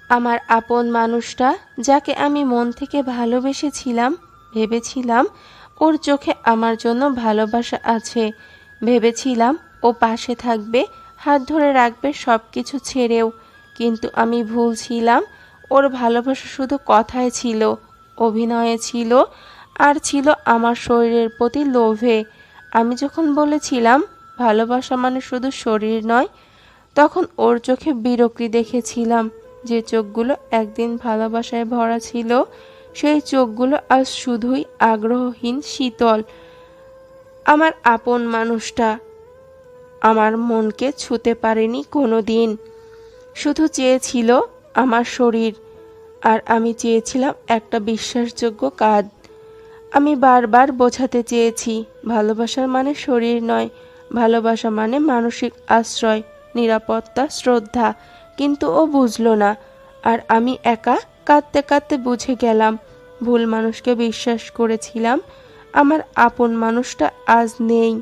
আমার আপন মানুষটা, যাকে আমি মন থেকে ভালোবেসেছিলাম, ভেবেছিলাম ওর চোখে আমার জন্য ভালোবাসা আছে, ভেবেছিলাম ও পাশে থাকবে, হাত ধরে রাখবে সব কিছু ছেড়েও। কিন্তু আমি ভুল ছিলাম। ওর ভালোবাসা শুধু কথায় ছিল, অভিনয়ে ছিল, আর ছিল আমার শরীরের প্রতি লোভে। আমি যখন বলেছিলাম ভালোবাসা মানে শুধু শরীর নয়, তখন ওর চোখে বিরক্তি দেখেছিলাম। যে চোখগুলো একদিন ভালোবাসায় ভরা ছিল, সেই চোখগুলো আজ শুধুই আগ্রহহীন, শীতল। আমার আপন মানুষটা আমার মনকে ছুঁতে পারেনি কোনো দিন। শুধু চেয়েছিল আমার শরীর, আর আমি চেয়েছিলাম একটা বিশ্বাসযোগ্য কাঁধ। আমি বারবার বোঝাতে চেয়েছি ভালোবাসার মানে শরীর নয়, ভালোবাসা মানে মানসিক আশ্রয়, নিরাপত্তা, শ্রদ্ধা। কিন্তু ও বুঝলো না, আর আমি একা কাঁদতে কাঁদতে বুঝে গেলাম ভুল মানুষকে বিশ্বাস করেছিলাম। আমার আপন মানুষটা আজ নেই।